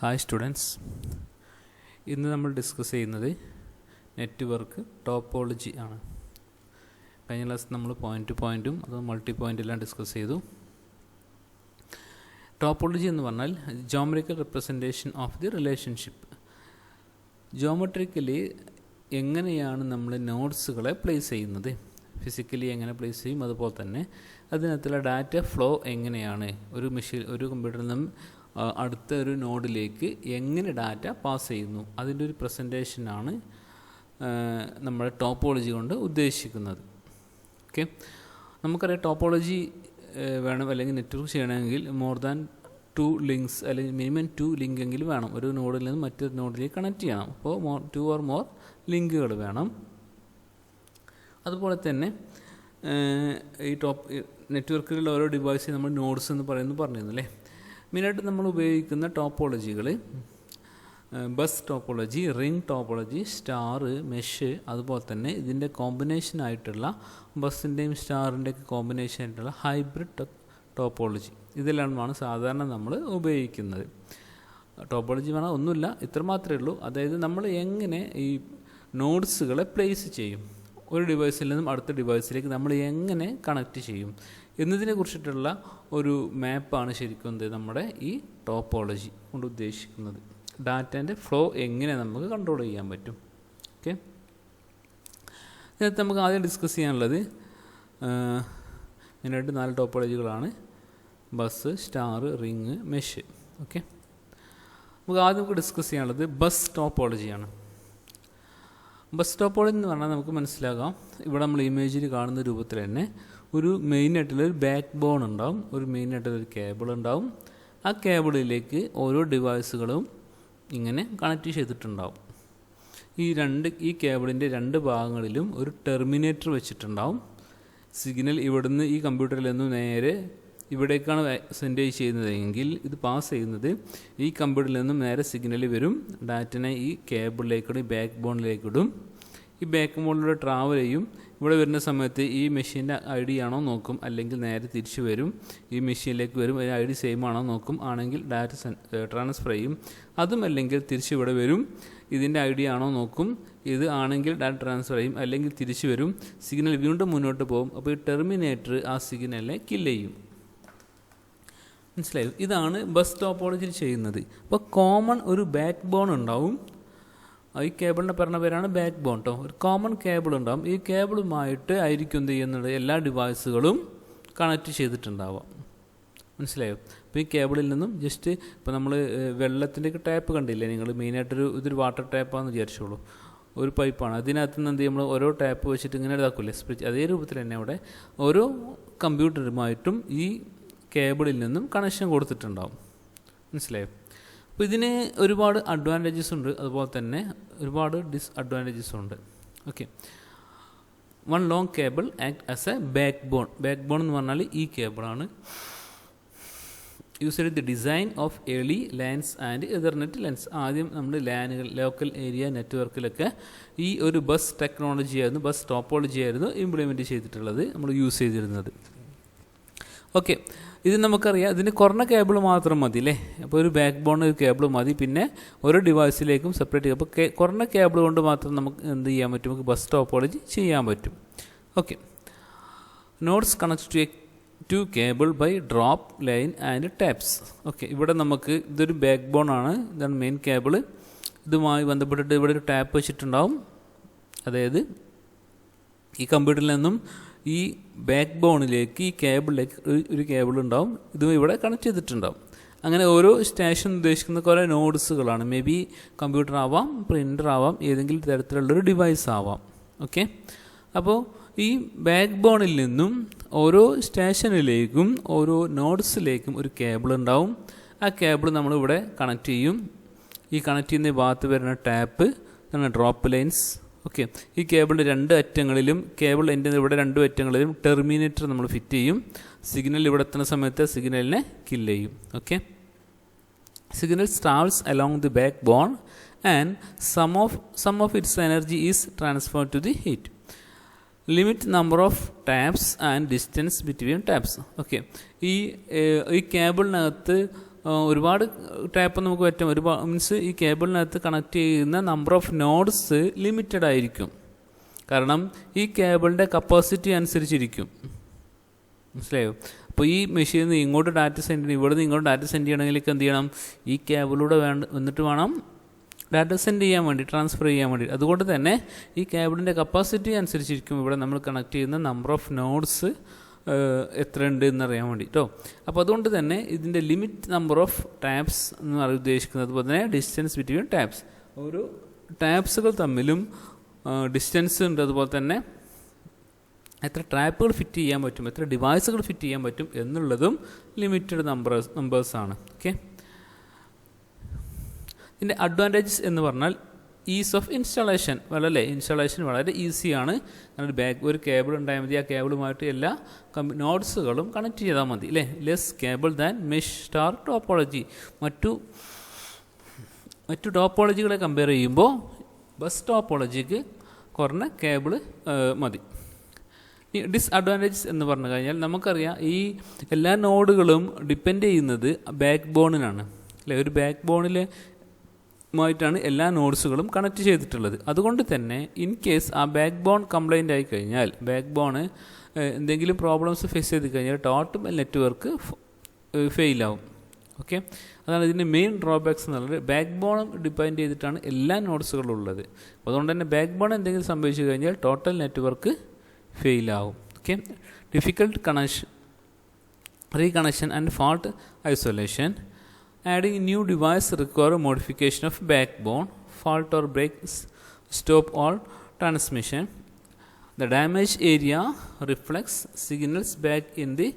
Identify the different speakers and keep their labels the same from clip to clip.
Speaker 1: Hi students, ഇന്ന് നമ്മൾ discuss ചെയ്യുന്നത് നെറ്റ്വർക്ക് ടോപ്പോളജി ആണ്. കഴിഞ്ഞ ക്ലാസ് നമ്മൾ പോയിൻ്റ് ടു പോയിൻറ്റും അത് മൾട്ടി പോയിൻ്റെല്ലാം ഡിസ്കസ് ചെയ്തു. ടോപ്പോളജി എന്ന് പറഞ്ഞാൽ geometrical representation of the relationship. Geometrically എങ്ങനെയാണ് നമ്മൾ നോഡ്സുകളെ പ്ലേസ് ചെയ്യുന്നത്, ഫിസിക്കലി എങ്ങനെ പ്ലേസ് ചെയ്യും, അതുപോലെ തന്നെ അതിനകത്തുള്ള ഡാറ്റ ഫ്ലോ എങ്ങനെയാണ്, ഒരു കമ്പ്യൂട്ടറിൽ നിന്നും അടുത്ത ഒരു നോഡിലേക്ക് എങ്ങനെ ഡാറ്റ പാസ് ചെയ്യുന്നു, അതിൻ്റെ ഒരു പ്രസൻറ്റേഷനാണ് നമ്മുടെ ടോപ്പോളജി കൊണ്ട് ഉദ്ദേശിക്കുന്നത്. ഓക്കെ, നമുക്കറിയാം ടോപ്പോളജി വേണം അല്ലെങ്കിൽ നെറ്റ്വർക്ക് ചെയ്യണമെങ്കിൽ മോർ ദാൻ 2 ലിങ്ക്സ് അല്ലെങ്കിൽ മിനിമം 2 ലിങ്ക് എങ്കിലും വേണം. ഒരു നോഡിൽ നിന്ന് മറ്റൊരു നോഡിലേക്ക് കണക്ട് ചെയ്യണം. അപ്പോൾ 2 or more ലിങ്കുകൾ വേണം. അതുപോലെ തന്നെ ഈ നെറ്റ്വർക്കിലുള്ള ഓരോ ഡിവൈസിൽ നമ്മൾ നോഡ്സ് എന്ന് പറഞ്ഞിരുന്നു അല്ലേ. മെയിനായിട്ട് നമ്മൾ ഉപയോഗിക്കുന്ന ടോപ്പോളജികൾ bus topology, ring topology, star, mesh, അതുപോലെ തന്നെ ഇതിൻ്റെ കോമ്പിനേഷനായിട്ടുള്ള ബസ്സിൻ്റെയും സ്റ്റാറിൻ്റെയൊക്കെ കോമ്പിനേഷനായിട്ടുള്ള ഹൈബ്രിഡ് ടോപ്പോളജി. ഇതെല്ലാമാണ് സാധാരണ നമ്മൾ ഉപയോഗിക്കുന്നത്. ടോപ്പോളജി വേണം ഒന്നുമില്ല, ഇത്ര മാത്രമേ ഉള്ളൂ. അതായത് നമ്മൾ എങ്ങനെ ഈ നോഡ്സുകളെ പ്ലേസ് ചെയ്യും, ഒരു ഡിവൈസിൽ നിന്നും അടുത്ത ഡിവൈസിലേക്ക് നമ്മൾ എങ്ങനെ കണക്ട് ചെയ്യും എന്നതിനെ കുറിച്ചിട്ടുള്ള ഒരു മാപ്പാണ് ശരിക്കും നമ്മുടെ ഈ ടോപ്പോളജി കൊണ്ട് ഉദ്ദേശിക്കുന്നത്. ഡാറ്റേൻ്റെ ഫ്ലോ എങ്ങനെ നമുക്ക് കൺട്രോൾ ചെയ്യാൻ പറ്റും. ഓക്കെ, ഇതിനകത്ത് നമുക്ക് ആദ്യം ഡിസ്കസ് ചെയ്യാനുള്ളത് മെയിനായിട്ട് 4 ടോപ്പോളജികളാണ്: bus, star, ring, mesh. Okay, നമുക്ക് ഡിസ്കസ് ചെയ്യാനുള്ളത് ബസ് ടോപ്പോളജിയാണ്. ബസ് ടോപ്പോളജി എന്ന് പറഞ്ഞാൽ നമുക്ക് മനസ്സിലാകാം, ഇവിടെ നമ്മൾ ഇമേജിൽ കാണുന്ന രൂപത്തിൽ തന്നെ ഒരു മെയിനായിട്ടുള്ളൊരു ബാക്ക് ബോൺ ഉണ്ടാവും, ഒരു മെയിനായിട്ടുള്ളൊരു കേബിൾ ഉണ്ടാവും. ആ കേബിളിലേക്ക് ഓരോ ഡിവൈസുകളും ഇങ്ങനെ കണക്ട് ചെയ്തിട്ടുണ്ടാവും. ഈ കേബിളിൻ്റെ 2 ഭാഗങ്ങളിലും ഒരു ടെർമിനേറ്റർ വെച്ചിട്ടുണ്ടാവും. സിഗ്നൽ ഇവിടുന്ന് ഈ കമ്പ്യൂട്ടറിൽ നിന്ന് നേരെ ഇവിടേക്കാണ് സെൻഡ് ചെയ്യുന്നതെങ്കിൽ ഇത് പാസ് ചെയ്യുന്നത് ഈ കമ്പ്യൂട്ടറിൽ നിന്നും നേരെ സിഗ്നൽ വരും, ഡാറ്റനെ ഈ കേബിളിലേക്കിടും, ഈ ബാക്ക് ബോണിലേക്കിടും. ഈ ബാക്ക് ബോണിലൂടെ ട്രാവൽ ചെയ്യും. ഇവിടെ വരുന്ന സമയത്ത് ഈ മെഷീൻ്റെ ID ആണോ നോക്കും, അല്ലെങ്കിൽ നേരെ തിരിച്ചു വരും, ഈ മെഷീനിലേക്ക് വരും, ID സെയിം ആണോ നോക്കും. ആണെങ്കിൽ ഡാറ്റ ട്രാൻസ്ഫർ ചെയ്യും. അതും അല്ലെങ്കിൽ തിരിച്ച് ഇവിടെ വരും, ഇതിൻ്റെ ID ആണോ നോക്കും. ഇത് ആണെങ്കിൽ ഡാറ്റ ട്രാൻസ്ഫർ ചെയ്യും, അല്ലെങ്കിൽ തിരിച്ചു വരും, സിഗ്നൽ വീണ്ടും മുന്നോട്ട് പോകും. അപ്പോൾ ഈ ടെർമിനേറ്റർ ആ സിഗ്നലിനെ കില്ല് ചെയ്യും. മനസ്സിലായി? ഇതാണ് ബസ് ടോപ്പോളജിയിൽ ചെയ്യുന്നത്. അപ്പോൾ കോമൺ ഒരു ബാക്ക് ബോൺ ഉണ്ടാവും. ഈ കേബിളിൻ്റെ പറഞ്ഞ പേരാണ് ബാക്ക് ബോൺ കേട്ടോ. ഒരു കോമൺ കേബിൾ ഉണ്ടാവും. ഈ കേബിളുമായിട്ട് ആയിരിക്കും എന്ത് ചെയ്യുന്നത്, എല്ലാ ഡിവൈസുകളും കണക്ട് ചെയ്തിട്ടുണ്ടാവാം. മനസ്സിലായോ? അപ്പോൾ ഈ കേബിളിൽ നിന്നും ജസ്റ്റ് ഇപ്പോൾ നമ്മൾ വെള്ളത്തിൻ്റെയൊക്കെ ടാപ്പ് കണ്ടില്ലേ നിങ്ങൾ, ഇതൊരു വാട്ടർ ടാപ്പാണെന്ന് വിചാരിച്ചോളൂ. ഒരു പൈപ്പാണ്, അതിനകത്ത് നിന്ന് എന്ത് ചെയ്യും, നമ്മൾ ഓരോ ടാപ്പ് വെച്ചിട്ട് ഇങ്ങനെ ഇതാക്കൂല്ലേ, അതേ രൂപത്തിൽ തന്നെ അവിടെ ഓരോ കമ്പ്യൂട്ടറുമായിട്ടും ഈ കേബിളിൽ നിന്നും കണക്ഷൻ കൊടുത്തിട്ടുണ്ടാവും. മനസ്സിലായോ? അപ്പോൾ ഇതിന് ഒരുപാട് അഡ്വാൻറ്റേജസ് ഉണ്ട്, അതുപോലെ തന്നെ ഒരുപാട് ഡിസ്അഡ്വാൻറ്റേജസ് ഉണ്ട്. Okay, 1 long cable act as a backbone. Backbone എന്ന് പറഞ്ഞാൽ ഈ കേബിളാണ്. Used the design of early LANs and Ethernet LANs. ആദ്യം നമ്മൾ ലാനുകൾ, ലോക്കൽ ഏരിയ നെറ്റ്വർക്കിലൊക്കെ ഈ ഒരു ബസ് ടെക്നോളജി ആയിരുന്നു, ബസ് ടോപ്പോളജി ആയിരുന്നു ഇംപ്ലിമെൻറ്റ് ചെയ്തിട്ടുള്ളത്, നമ്മൾ യൂസ് ചെയ്തിരുന്നത്. ഓക്കെ, ഇത് നമുക്കറിയാം, ഇതിന് കുറഞ്ഞ കേബിൾ മാത്രം മതി അല്ലേ. അപ്പോൾ ഒരു ബാക്ക് ബോൺ ഒരു കേബിൾ മതി, പിന്നെ ഓരോ ഡിവൈസിലേക്കും സെപ്പറേറ്റ് ചെയ്യും. അപ്പോൾ കുറഞ്ഞ കേബിൾ കൊണ്ട് മാത്രം നമുക്ക് എന്ത് ചെയ്യാൻ പറ്റും, നമുക്ക് ബസ് ടോപ്പോളജി ചെയ്യാൻ പറ്റും. Okay, nodes connect to cable by drop line and taps. Okay, ഇവിടെ നമുക്ക് ഇതൊരു ബാക്ക് ബോൺ ആണ്, ഇതാണ് മെയിൻ കേബിൾ. ഇതുമായി ബന്ധപ്പെട്ടിട്ട് ഇവിടെ ഒരു ടാപ്പ് വെച്ചിട്ടുണ്ടാവും. അതായത് ഈ കമ്പ്യൂട്ടറിൽ നിന്നും ഈ ബാക്ക് ബോണിലേക്ക്, ഈ കേബിളിലേക്ക് ഒരു കേബിൾ ഉണ്ടാവും, ഇതും ഇവിടെ കണക്ട് ചെയ്തിട്ടുണ്ടാവും. അങ്ങനെ ഓരോ സ്റ്റേഷൻ ഉദ്ദേശിക്കുന്ന കുറേ നോഡ്സുകളാണ്. മേ ബി കമ്പ്യൂട്ടർ ആവാം, പ്രിൻ്റർ ആവാം, ഏതെങ്കിലും തരത്തിലുള്ളൊരു ഡിവൈസ് ആവാം. ഓക്കെ, അപ്പോൾ ഈ ബാക്ക് ബോണിൽ നിന്നും ഓരോ സ്റ്റേഷനിലേക്കും ഓരോ നോഡ്സിലേക്കും ഒരു കേബിൾ ഉണ്ടാവും. ആ കേബിൾ നമ്മളിവിടെ കണക്ട് ചെയ്യും. ഈ കണക്ട് ചെയ്യുന്ന ഭാഗത്ത് വരുന്ന ടാപ്പ് ഡ്രോപ്പ് ലൈൻസ്. ഓക്കെ, ഈ കേബിളിൻ്റെ 2 അറ്റങ്ങളിലും, കേബിൾ എൻ്റെ ഇവിടെ 2 അറ്റങ്ങളിലും ടെർമിനേറ്റർ നമ്മൾ ഫിറ്റ് ചെയ്യും. സിഗ്നൽ ഇവിടെ എത്തുന്ന സമയത്ത് സിഗ്നലിനെ കില്ല് ചെയ്യും. Okay, signal travels along the backbone and some of its energy is transferred to the heat. Limit number of taps and distance between taps. Okay, ഈ കേബിളിനകത്ത് ഒരുപാട് ടൈപ്പ് നമുക്ക് പറ്റും. ഒരുപാട് മീൻസ് ഈ കേബിളിനകത്ത് കണക്ട് ചെയ്യുന്ന നമ്പർ ഓഫ് നോഡ്സ് ലിമിറ്റഡ് ആയിരിക്കും. കാരണം ഈ കേബിളിൻ്റെ കപ്പാസിറ്റി അനുസരിച്ചിരിക്കും. മനസ്സിലായോ? അപ്പോൾ ഈ മെഷീനിൽ നിന്ന് ഇങ്ങോട്ട് ഡാറ്റ സെൻഡ് ചെയ്യണം, ഇവിടെ നിന്ന് ഇങ്ങോട്ട് ഡാറ്റ സെൻഡ് ചെയ്യണമെങ്കിൽ എന്ത് ചെയ്യണം? ഈ കേബിളിലൂടെ വന്നിട്ട് വേണം ഡാറ്റ സെൻഡ് ചെയ്യാൻ വേണ്ടി, ട്രാൻസ്ഫർ ചെയ്യാൻ വേണ്ടി. അതുകൊണ്ട് തന്നെ ഈ കേബിളിൻ്റെ കപ്പാസിറ്റി അനുസരിച്ചിരിക്കും ഇവിടെ നമ്മൾ കണക്ട് ചെയ്യുന്ന നമ്പർ ഓഫ് നോഡ്സ് എത്ര ഉണ്ട് എന്നറിയാൻ വേണ്ടി കേട്ടോ. അപ്പോൾ അതുകൊണ്ട് തന്നെ ഇതിൻ്റെ ലിമിറ്റ് നമ്പർ ഓഫ് ടാപ്സ് എന്ന് ഉദ്ദേശിക്കുന്നത്. അതുപോലെ തന്നെ ഡിസ്റ്റൻസ് ബിറ്റ്വീൻ ടാപ്സ്, ഓരോ ടാപ്സുകൾ തമ്മിലും ഡിസ്റ്റൻസ് ഉണ്ട്. അതുപോലെ തന്നെ എത്ര ട്രാപ്പുകൾ ഫിറ്റ് ചെയ്യാൻ പറ്റും, എത്ര ഡിവൈസുകൾ ഫിറ്റ് ചെയ്യാൻ പറ്റും എന്നുള്ളതും ലിമിറ്റഡ് നമ്പേഴ്സാണ്. ഓക്കെ. ഇതിൻ്റെ അഡ്വാൻറ്റേജസ് എന്ന് പറഞ്ഞാൽ ഈസ് ഓഫ് ഇൻസ്റ്റാളേഷൻ. ഇൻസ്റ്റാളേഷൻ വളരെ ഈസിയാണ്. ഒരു കേബിൾ ഉണ്ടായാൽ മതി, ആ കേബിളുമായിട്ട് എല്ലാ നോഡ്സുകളും കണക്ട് ചെയ്താൽ മതി അല്ലേ. Less cable than mesh star topology. മറ്റു ടോപ്പോളജികളെ കമ്പയർ ചെയ്യുമ്പോൾ ബസ് ടോപ്പോളജിക്ക് കുറഞ്ഞ കേബിൾ മതി. ഈ ഡിസ്അഡ്വാൻറ്റേജസ് എന്ന് പറഞ്ഞു കഴിഞ്ഞാൽ നമുക്കറിയാം ഈ എല്ലാ നോഡുകളും ഡിപ്പെൻഡ് ചെയ്യുന്നത് ബാക്ക് ബോണിനാണ് അല്ലേ. ഒരു ബാക്ക് ബോണിലുമായിട്ടാണ് എല്ലാ നോഡ്സുകളും കണക്ട് ചെയ്തിട്ടുള്ളത്. അതുകൊണ്ട് തന്നെ ഇൻ കേസ് ആ ബാക്ക് ബോൺ കംപ്ലൈൻ്റ് ആയി കഴിഞ്ഞാൽ, ബാക്ക് ബോണ് എന്തെങ്കിലും പ്രോബ്ലംസ് ഫേസ് ചെയ്ത് കഴിഞ്ഞാൽ ടോട്ടൽ നെറ്റ്വർക്ക് ഫെയിലാവും. ഓക്കെ. അതാണ് ഇതിൻ്റെ മെയിൻ ഡ്രോബാക്സ് എന്നുള്ളത്. ബാക്ക് ബോൺ ഡിപ്പെൻഡ് ചെയ്തിട്ടാണ് എല്ലാ നോഡ്സുകളും ഉള്ളത്. അപ്പോൾ അതുകൊണ്ട് തന്നെ ബാക്ക് ബോൺ എന്തെങ്കിലും സംഭവിച്ചു കഴിഞ്ഞാൽ ടോട്ടൽ നെറ്റ്വർക്ക് ഫെയിലാവും. Okay. Difficult reconnection and fault isolation. Adding new device require modification of backbone. Fault or break stop all transmission. The damage area reflects signals back in the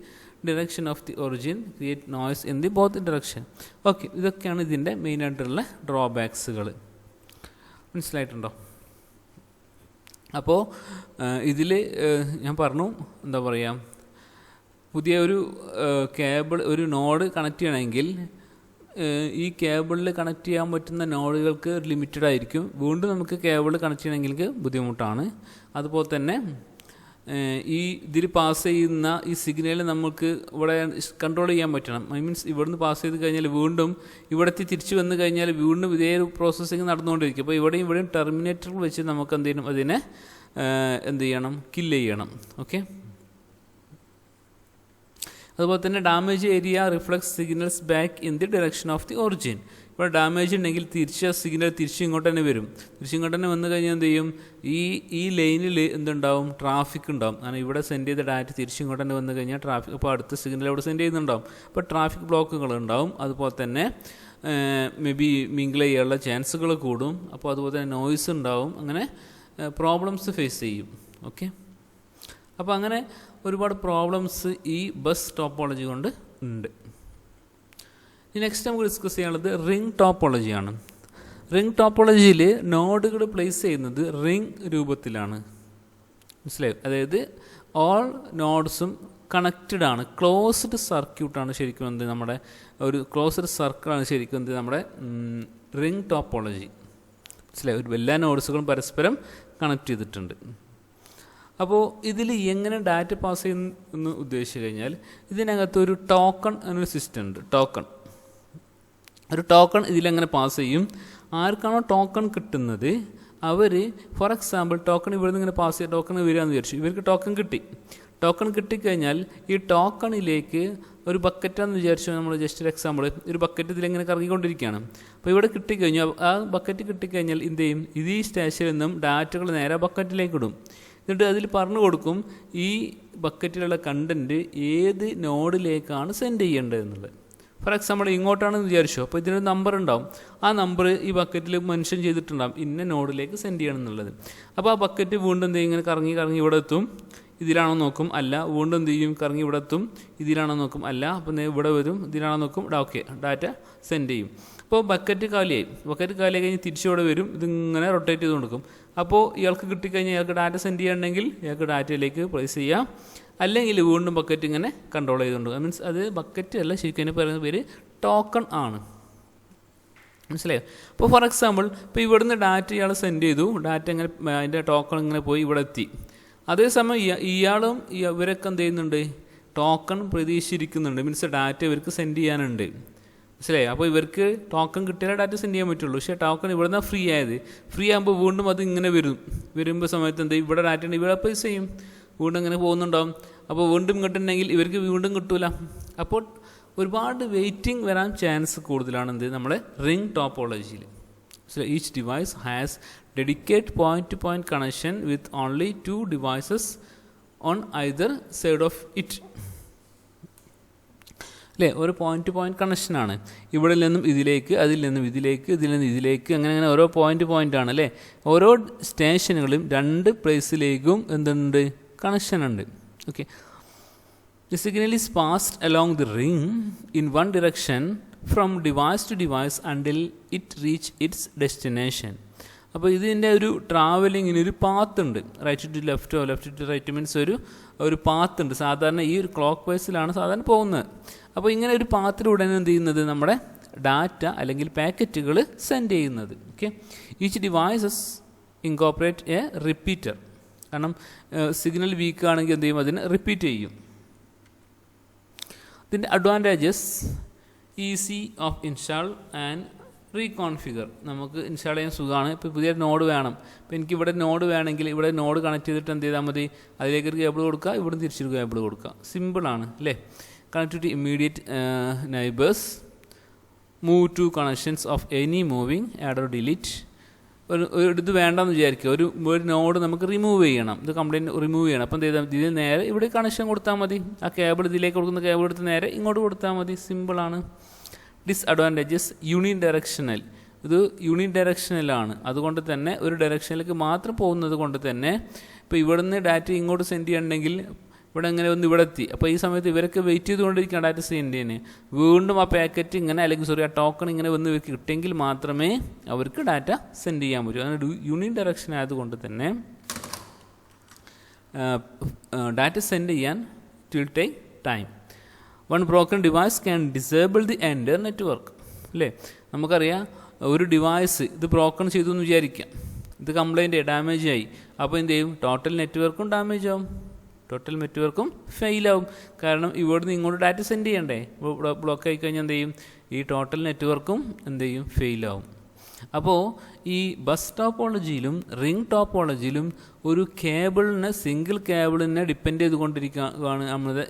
Speaker 1: direction of the origin, create noise in the both direction. Okay. ഇതൊക്കെയാണ് ഇതിൻ്റെ മെയിനായിട്ടുള്ള ഡ്രോബാക്സുകൾ. മനസ്സിലായിട്ടുണ്ടോ? അപ്പോൾ ഇതിൽ ഞാൻ പറഞ്ഞു, എന്താ പറയുക, പുതിയ ഒരു കേബിൾ, ഒരു നോഡ് കണക്ട് ചെയ്യണമെങ്കിൽ ഈ കേബിളിൽ കണക്ട് ചെയ്യാൻ പറ്റുന്ന നോഡുകൾക്ക് ലിമിറ്റഡ് ആയിരിക്കും. വീണ്ടും നമുക്ക് കേബിൾ കണക്ട് ചെയ്യണമെങ്കിൽ ബുദ്ധിമുട്ടാണ്. അതുപോലെ തന്നെ ഈ ഇതിൽ പാസ് ചെയ്യുന്ന ഈ സിഗ്നൽ നമുക്ക് ഇവിടെ കൺട്രോൾ ചെയ്യാൻ പറ്റണം. മീൻസ് ഇവിടുന്ന് പാസ് ചെയ്ത് കഴിഞ്ഞാൽ വീണ്ടും ഇവിടെത്തി തിരിച്ച് വന്നു കഴിഞ്ഞാൽ വീണ്ടും ഇതേ ഒരു പ്രോസസ്സിങ് നടന്നുകൊണ്ടിരിക്കും. അപ്പോൾ ഇവിടെയും ടെർമിനേറ്റർ വെച്ച് നമുക്ക് എന്ത് ചെയ്യണം, അതിനെ എന്ത് ചെയ്യണം, കില്ല് ചെയ്യണം. ഓക്കെ. അതുപോലെ തന്നെ damage area reflects signals back in the direction of the origin. ഇപ്പോൾ ഡാമേജ് ഉണ്ടെങ്കിൽ സിഗ്നൽ തിരിച്ച് ഇങ്ങോട്ട് തന്നെ വരും. തിരിച്ചിങ്ങോട്ട് തന്നെ വന്നു കഴിഞ്ഞാൽ എന്ത് ചെയ്യും, ഈ ലൈനിൽ എന്തുണ്ടാവും, ട്രാഫിക് ഉണ്ടാവും. കാരണം ഇവിടെ സെൻഡ് ചെയ്ത ഡാറ്റ തിരിച്ചിങ്ങോട്ട് തന്നെ വന്നു കഴിഞ്ഞാൽ ട്രാഫിക്, അപ്പോൾ അടുത്ത സിഗ്നൽ അവിടെ സെൻഡ് ചെയ്യുന്നുണ്ടാവും. അപ്പോൾ ട്രാഫിക് ബ്ലോക്കുകൾ ഉണ്ടാവും. അതുപോലെ തന്നെ മേ ബി മിങ്കിൾ ചെയ്യാനുള്ള ചാൻസുകൾ കൂടും. അപ്പോൾ അതുപോലെ തന്നെ നോയ്സ് ഉണ്ടാവും. അങ്ങനെ പ്രോബ്ലംസ് ഫേസ് ചെയ്യും. ഓക്കെ. അപ്പോൾ അങ്ങനെ ഒരുപാട് പ്രോബ്ലംസ് ഈ ബസ് ടോപ്പോളജി കൊണ്ട് ഉണ്ട്. നെക്സ്റ്റ് നമുക്ക് ഡിസ്കസ് ചെയ്യാനുള്ളത് റിംഗ് ടോപ്പോളജിയാണ്. റിംഗ് ടോപ്പോളജിയിൽ നോഡുകൾ പ്ലേസ് ചെയ്യുന്നത് റിംഗ് രൂപത്തിലാണ്. മനസ്സിലായോ? അതായത് ഓൾ നോഡ്സും കണക്റ്റഡ് ആണ്. ക്ലോസ്ഡ് സർക്യൂട്ടാണ് ശരിക്കും എന്ത്, നമ്മുടെ ഒരു ക്ലോസ്ഡ് സർക്കിളാണ് ശരിക്കും എന്ത്, നമ്മുടെ റിംഗ് ടോപ്പോളജി. മനസ്സിലായോ? എല്ലാ നോഡ്സുകളും പരസ്പരം കണക്ട് ചെയ്തിട്ടുണ്ട്. അപ്പോൾ ഇതിൽ എങ്ങനെ ഡാറ്റ പാസ് ചെയ്യുന്നു ഉദ്ദേശിച്ചു കഴിഞ്ഞാൽ ഇതിനകത്ത് ഒരു ടോക്കൺ എന്നൊരു സിസ്റ്റം ഉണ്ട്. ഒരു ടോക്കൺ ഇതിലെങ്ങനെ പാസ് ചെയ്യും. ആർക്കാണോ ടോക്കൺ കിട്ടുന്നത് അവർ, ഫോർ എക്സാമ്പിൾ ടോക്കൺ ഇവിടെ നിന്ന് ഇങ്ങനെ പാസ് ചെയ്ത് ടോക്കൺ വരികയെന്ന് വിചാരിച്ചു. ഇവർക്ക് ടോക്കൺ കിട്ടി. ടോക്കൺ കിട്ടിക്കഴിഞ്ഞാൽ ഈ ടോക്കണിലേക്ക് ഒരു ബക്കറ്റാന്ന് വിചാരിച്ചു. നമ്മൾ ജസ്റ്റ് ഒരു എക്സാമ്പിൾ, ഒരു ബക്കറ്റ് ഇതിലെങ്ങനെ കറങ്ങിക്കൊണ്ടിരിക്കുകയാണ്. അപ്പോൾ ഇവിടെ കിട്ടിക്കഴിഞ്ഞു. ആ ബക്കറ്റ് കിട്ടിക്കഴിഞ്ഞാൽ എന്ത് ചെയ്യും, ഇത് ഈ സ്റ്റേഷനിൽ നിന്നും ഡാറ്റകൾ നേരെ ബക്കറ്റിലേക്ക് ഇടും. എന്നിട്ട് അതിൽ പറഞ്ഞു കൊടുക്കും ഈ ബക്കറ്റിലുള്ള കണ്ടൻറ്റ് ഏത് നോഡിലേക്കാണ് സെൻഡ് ചെയ്യേണ്ടത് എന്നുള്ളത്. ഫോർ എക്സാമ്പിൾ ഇങ്ങോട്ടാണെന്ന് വിചാരിച്ചു. അപ്പോൾ ഇതിനൊരു നമ്പർ ഉണ്ടാവും. ആ നമ്പർ ഈ ബക്കറ്റിൽ മെൻഷൻ ചെയ്തിട്ടുണ്ടാകും, ഇന്ന നോഡിലേക്ക് സെൻഡ് ചെയ്യണം എന്നുള്ളത്. അപ്പോൾ ആ ബക്കറ്റ് വീണ്ടും എന്ത് ചെയ്യും, ഇങ്ങനെ കറങ്ങി ഇവിടെ എത്തും. ഇതിലാണോ നോക്കും, അല്ല. വീണ്ടും എന്ത് ചെയ്യും, കറങ്ങി ഇവിടെ എത്തും. ഇതിലാണോ നോക്കും, അല്ല. അപ്പോൾ ഇവിടെ വരും, ഇതിലാണോ നോക്കും, ഓക്കെ, ഡാറ്റ സെൻഡ് ചെയ്യും. അപ്പോൾ ബക്കറ്റ് കാലിയായി കഴിഞ്ഞ് തിരിച്ചിവിടെ വരും. ഇതിങ്ങനെ റൊട്ടേറ്റ് ചെയ്ത് കൊടുക്കും. അപ്പോൾ ഇയാൾക്ക് കിട്ടിക്കഴിഞ്ഞാൽ ഇയാൾക്ക് ഡാറ്റ സെൻഡ് ചെയ്യണമെങ്കിൽ ഇയാൾക്ക് ഡാറ്റയിലേക്ക് പ്ലേസ് ചെയ്യാം. അല്ലെങ്കിൽ വീണ്ടും ബക്കറ്റ് ഇങ്ങനെ കൺട്രോൾ ചെയ്തുകൊണ്ട്, മീൻസ് അത് ബക്കറ്റ് അല്ല, ശരിക്കും അതിന് പറയുന്ന പേര് ടോക്കൺ ആണ്. മനസ്സിലായോ? അപ്പോൾ ഫോർ എക്സാമ്പിൾ ഇപ്പോൾ ഇവിടുന്ന് ഡാറ്റ ഇയാൾ സെൻഡ് ചെയ്തു. ഡാറ്റ ഇങ്ങനെ അതിൻ്റെ ടോക്കൺ ഇങ്ങനെ പോയി ഇവിടെ എത്തി. അതേസമയം ഇയാളും ഇവരൊക്കെ എന്ത് ചെയ്യുന്നുണ്ട്, ടോക്കൺ പ്രതീക്ഷിച്ചിരിക്കുന്നുണ്ട്. മീൻസ് ഡാറ്റ ഇവർക്ക് സെൻഡ് ചെയ്യാനുണ്ട്. മനസ്സിലായി? അപ്പോൾ ഇവർക്ക് ടോക്കൺ കിട്ടിയാലേ ഡാറ്റ സെൻഡ് ചെയ്യാൻ പറ്റുള്ളൂ. പക്ഷേ ടോക്കൺ ഇവിടെ നിന്നാണ് ഫ്രീ ആയത്. ഫ്രീ ആകുമ്പോൾ വീണ്ടും അത് ഇങ്ങനെ വരുമ്പോൾ സമയത്ത് എന്ത് ഇവിടെ ഡാറ്റ ഉണ്ട്, ഇവിടെ പൈസ ചെയ്യും, വീണ്ടും ഇങ്ങനെ പോകുന്നുണ്ടാവും. അപ്പോൾ വീണ്ടും കിട്ടുന്നുണ്ടെങ്കിൽ ഇവർക്ക് വീണ്ടും കിട്ടൂല. അപ്പോൾ ഒരുപാട് വെയിറ്റിംഗ് വരാൻ ചാൻസ് കൂടുതലാണ് എന്ത് നമ്മളെ റിംഗ് ടോപ്പോളജിയിൽ. So each device has dedicate point to point connection with only 2 devices on either side of it. അല്ലേ? ഒരു പോയിന്റ് ടു പോയിന്റ് കണക്ഷനാണ്. ഇവിടെ നിന്നും ഇതിലേക്ക്, അതിൽ നിന്നും ഇതിലേക്ക്, ഇതിൽ നിന്നും ഇതിലേക്ക്, അങ്ങനെ ഓരോ പോയിൻ്റാണ് അല്ലേ? ഓരോ സ്റ്റേഷനുകളും 2 പ്ലേസിലേക്കും എന്തുണ്ട്, കണക്ഷൻ ഉണ്ട്. Okay. The signal is passed along the ring in one direction from device to device until it reach its destination. അപ്പോൾ ഇതിൻ്റെ ഒരു ട്രാവലിങ്ങിന് ഒരു പാത്ത് ഉണ്ട്. റൈറ്റ് ടു ലെഫ്റ്റോ ലെഫ്റ്റ് ടു റൈറ്റ് മീൻസ് ഒരു പാത്ത് ഉണ്ട്. സാധാരണ ഈ ഒരു ക്ലോക്ക് വൈസിലാണ് സാധാരണ പോകുന്നത്. അപ്പോൾ ഇങ്ങനെ ഒരു പാത്തിലൂടെയാണ് എന്ത് ചെയ്യുന്നത്, നമ്മുടെ ഡാറ്റ അല്ലെങ്കിൽ പാക്കറ്റുകൾ സെൻഡ് ചെയ്യുന്നത്. Okay. Each devices incorporate A repeater. കാരണം സിഗ്നൽ വീക്ക് ആണെങ്കിൽ എന്ത് ചെയ്യും, അതിന് റിപ്പീറ്റ് ചെയ്യും. ഇതിൻ്റെ advantages: easy of install and reconfigure. നമുക്ക് ഇൻസ്റ്റാൾ ചെയ്യാൻ സുഖമാണ്. ഇപ്പോൾ പുതിയ നോഡ് വേണം, ഇപ്പോൾ എനിക്ക് ഇവിടെ നോഡ് വേണമെങ്കിൽ ഇവിടെ നോഡ് കണക്ട് ചെയ്തിട്ട് എന്ത് ചെയ്താൽ മതി, അതിലേക്ക് ഒരു കേബിൾ കൊടുക്കുക, ഇവിടെ തിരിച്ചൊരു കേബിൾ കൊടുക്കുക. സിമ്പിളാണ് അല്ലേ? Connect to immediate neighbours, move to connections of any moving, add or delete. ഇത് വേണ്ടെന്ന് വിചാരിക്കുക, ഒരു നോഡ് നമുക്ക് റിമൂവ് ചെയ്യണം, ഇത് കംപ്ലൈൻറ്റ് റിമൂവ് ചെയ്യണം. അപ്പം എന്ത് ചെയ്താൽ ഇതിൽ നേരെ ഇവിടെ കണക്ഷൻ കൊടുത്താൽ മതി. ആ കേബിൾ ഇതിലേക്ക് കൊടുക്കുന്ന കേബിൾ എടുത്ത് നേരെ ഇങ്ങോട്ട് കൊടുത്താൽ മതി. സിമ്പിളാണ്. ഡിസ്അഡ്വാൻറ്റേജസ്: യൂണി ഡയറക്ഷണൽ. ഇത് യൂണി ഡയറക്ഷണലാണ്. അതുകൊണ്ട് തന്നെ ഒരു ഡയറക്ഷനിലേക്ക് മാത്രം പോകുന്നത് കൊണ്ട് തന്നെ ഇപ്പോൾ ഇവിടുന്ന് ഡാറ്റ ഇങ്ങോട്ട് സെൻഡ് ചെയ്യണമെങ്കിൽ ഇവിടെ ഇങ്ങനെ ഒന്ന് ഇവിടെ എത്തി. അപ്പോൾ ഈ സമയത്ത് ഇവരൊക്കെ വെയിറ്റ് ചെയ്തുകൊണ്ടിരിക്കുകയാണ് ഡാറ്റ സെൻഡ് ചെയ്യാൻ. വീണ്ടും ആ പാക്കറ്റ് ഇങ്ങനെ അല്ലെങ്കിൽ ആ ടോക്കൺ ഇങ്ങനെ വന്ന് ഇവർക്ക് കിട്ടിയെങ്കിൽ മാത്രമേ അവർക്ക് ഡാറ്റ സെൻഡ് ചെയ്യാൻ പറ്റൂ. അങ്ങനെ യൂണി ഡയറക്ഷൻ ആയതുകൊണ്ട് തന്നെ ഡാറ്റ സെൻഡ് ചെയ്യാൻ it will take time. One broken device can disable the entire network. അല്ലേ? നമുക്കറിയാം, ഒരു ഡിവൈസ് ഇത് ബ്രോക്കൺ ചെയ്തു എന്ന് വിചാരിക്കാം, ഇത് കംപ്ലൈൻറ്റ് ഡാമേജ് ആയി. അപ്പോൾ എന്ത് ചെയ്യും, ടോട്ടൽ നെറ്റ്വർക്കും ഡാമേജ് ആവും, ടോട്ടൽ നെറ്റ്വർക്കും ഫെയിലാവും. കാരണം ഇവിടുന്ന് ഇങ്ങോട്ട് ഡാറ്റ സെൻഡ് ചെയ്യണ്ടേ. ബ്ലോക്ക് ആയി കഴിഞ്ഞാൽ എന്ത് ചെയ്യും, ഈ ടോട്ടൽ നെറ്റ്വർക്കും എന്ത് ചെയ്യും, ഫെയിലാവും. അപ്പോൾ ഈ ബസ് ടോപ്പോളജിയിലും റിംഗ് ടോപ്പോളജിയിലും ഒരു കേബിളിനെ, സിംഗിൾ കേബിളിനെ ഡിപ്പെൻഡ് ചെയ്തുകൊണ്ടിരിക്കുകയാണ് നമ്മുടെ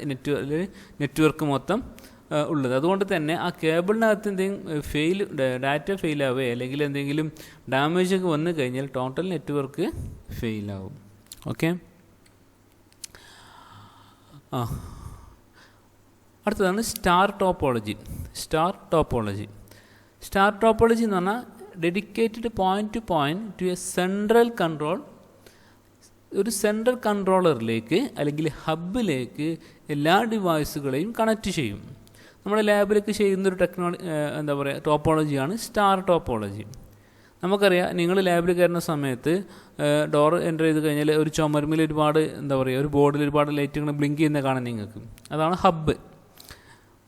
Speaker 1: നെറ്റ്വർക്ക് മൊത്തം ഉള്ളത്. അതുകൊണ്ട് തന്നെ ആ കേബിളിനകത്ത് എന്തെങ്കിലും ഡാറ്റ ഫെയിലാവേ അല്ലെങ്കിൽ എന്തെങ്കിലും ഡാമേജ് ഒക്കെ വന്നു കഴിഞ്ഞാൽ ടോട്ടൽ നെറ്റ്വർക്ക് ഫെയിലാവും. ഓക്കെ. അടുത്തതാണ് സ്റ്റാർ ടോപ്പോളജി. സ്റ്റാർ ടോപ്പോളജി എന്ന് പറഞ്ഞാൽ dedicated point to point two A central control. ഒരു സെൻട്രൽ കൺട്രോളറിലേക്ക് അല്ലെങ്കിൽ ഹബിലേക്ക് എല്ലാ ഡിവൈസുകളെയും കണക്റ്റ് ചെയ്യും. നമ്മുടെ ലാബിലേക്ക് ചെയ്യുന്നൊരു ടോപ്പോളജിയാണ് സ്റ്റാർ ടോപ്പോളജി. നമുക്കറിയാം, നിങ്ങൾ ലാബിൽ കയറുന്ന സമയത്ത് ഡോർ എൻ്റർ ചെയ്ത് കഴിഞ്ഞാൽ ഒരു ചുമരുമിൽ ഒരുപാട് ഒരു ബോർഡിൽ ഒരുപാട് ലൈറ്റുകൾ ബ്ലിങ്ക് ചെയ്യുന്ന കാണാൻ നിങ്ങൾക്ക്. അതാണ് ഹബ്ബ്.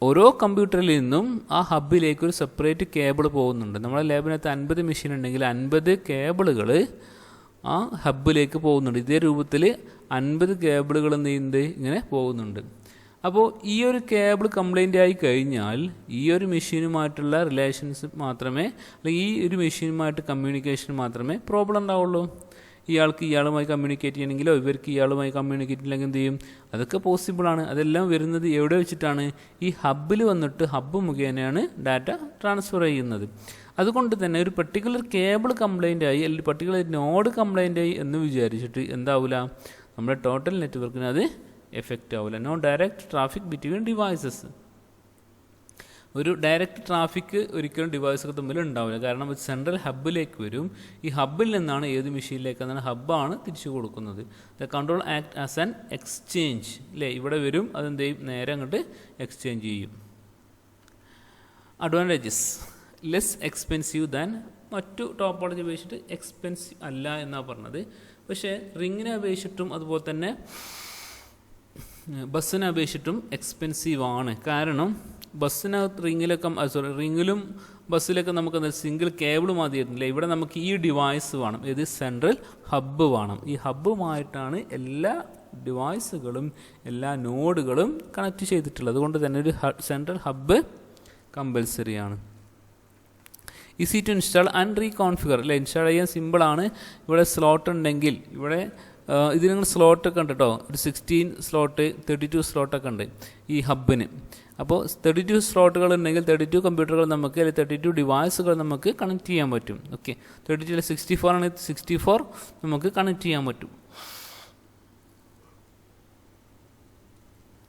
Speaker 1: ഓരോ കമ്പ്യൂട്ടറിൽ നിന്നും ആ ഹബ്ബിലേക്ക് ഒരു സെപ്പറേറ്റ് കേബിൾ പോകുന്നുണ്ട്. നമ്മുടെ ലാബിനകത്ത് 50 മെഷീൻ ഉണ്ടെങ്കിൽ 50 കേബിളുകൾ ആ ഹബ്ബിലേക്ക് പോകുന്നുണ്ട്. ഇതേ രൂപത്തിൽ 50 കേബിളുകൾ എന്ത് ഇങ്ങനെ പോകുന്നുണ്ട്. അപ്പോൾ ഈ ഒരു കേബിൾ കംപ്ലൈൻ്റ് ആയി കഴിഞ്ഞാൽ ഈ ഒരു മെഷീനുമായിട്ടുള്ള റിലേഷൻസ് മാത്രമേ, അല്ലെങ്കിൽ ഈ ഒരു മെഷീനുമായിട്ട് കമ്മ്യൂണിക്കേഷൻ മാത്രമേ പ്രോബ്ലം ഉണ്ടാവുള്ളൂ. ഇയാൾക്ക് ഇയാളുമായി കമ്മ്യൂണിക്കേറ്റ് ചെയ്യണമെങ്കിലോ ഇവർക്ക് ഇയാളുമായി കമ്മ്യൂണിക്കേറ്റ് ചെയ്യണമെങ്കിൽ എന്ത് ചെയ്യും, അതൊക്കെ പോസിബിളാണ്. അതെല്ലാം വരുന്നത് എവിടെ വെച്ചിട്ടാണ്, ഈ ഹബ്ബിൽ വന്നിട്ട് ഹബ്ബ് മുഖേനയാണ് ഡാറ്റ ട്രാൻസ്ഫർ ചെയ്യുന്നത്. അതുകൊണ്ട് തന്നെ ഒരു പർട്ടിക്കുലർ കേബിൾ കംപ്ലൈൻ്റ് ആയി അല്ലെങ്കിൽ പർട്ടിക്കുലർ നോഡ് കംപ്ലൈൻ്റ് ആയി എന്ന് വിചാരിച്ചിട്ട് എന്താവില്ല, നമ്മുടെ ടോട്ടൽ നെറ്റ്വർക്കിന് അത് എഫക്റ്റ് ആവില്ല. No direct traffic between devices. ഒരു ഡയറക്റ്റ് ട്രാഫിക് ഒരിക്കലും ഡിവൈസുകൾ തമ്മിൽ ഉണ്ടാവില്ല. കാരണം ഇത് സെൻട്രൽ ഹബ്ബിലേക്ക് വരും. ഈ ഹബ്ബിൽ നിന്നാണ് ഏത് മെഷീനിലേക്കാണ് ഹബ്ബാണ് തിരിച്ചു കൊടുക്കുന്നത്. The control act as an exchange. അല്ലേ? ഇവിടെ വരും, അതെന്ത് ചെയ്യും, നേരെ അങ്ങോട്ട് എക്സ്ചേഞ്ച് ചെയ്യും. Advantages: less expensive than. മറ്റു ടോപ്പോളജി അപേക്ഷിച്ചിട്ട് എക്സ്പെൻസീവ് അല്ല എന്നാണ് പറഞ്ഞത്. പക്ഷേ റിങ്ങിനെ അപേക്ഷിച്ചിട്ടും അതുപോലെ തന്നെ ബസ്സിനെ അപേക്ഷിച്ചിട്ടും എക്സ്പെൻസീവ് ആണ്. കാരണം ബസ്സിനകത്ത് റിങ്ങിലും ബസ്സിലൊക്കെ നമുക്ക് സിംഗിൾ കേബിൾ മതിയായിരുന്നില്ല. ഇവിടെ നമുക്ക് ഈ ഡിവൈസ് വേണം, ഇത് സെൻട്രൽ ഹബ്ബ് വേണം. ഈ ഹബ്ബുമായിട്ടാണ് എല്ലാ ഡിവൈസുകളും എല്ലാ നോഡുകളും കണക്ട് ചെയ്തിട്ടുള്ളത്. അതുകൊണ്ട് തന്നെ ഒരു സെൻട്രൽ ഹബ്ബ് കമ്പൽസറി ആണ്. Easy to install and reconfigure അല്ലേ, ഇൻസ്റ്റാൾ ചെയ്യാൻ സിമ്പിളാണ്. ഇവിടെ സ്ലോട്ട് ഉണ്ടെങ്കിൽ ഇവിടെ ഇത് നിങ്ങൾ സ്ലോട്ടൊക്കെ ഉണ്ട് കേട്ടോ, ഒരു 16 സ്ലോട്ട് 32 സ്ലോട്ടൊക്കെ ഉണ്ട് ഈ ഹബിന്. അപ്പോൾ 32 സ്ലോട്ടുകൾ ഉണ്ടെങ്കിൽ 32 കമ്പ്യൂട്ടറുകൾ നമുക്ക് അല്ലെങ്കിൽ 32 ഡിവൈസുകൾ നമുക്ക് കണക്ട് ചെയ്യാൻ പറ്റും. ഓക്കെ, 32 64 ആണെങ്കിൽ 64 നമുക്ക് കണക്ട് ചെയ്യാൻ പറ്റും.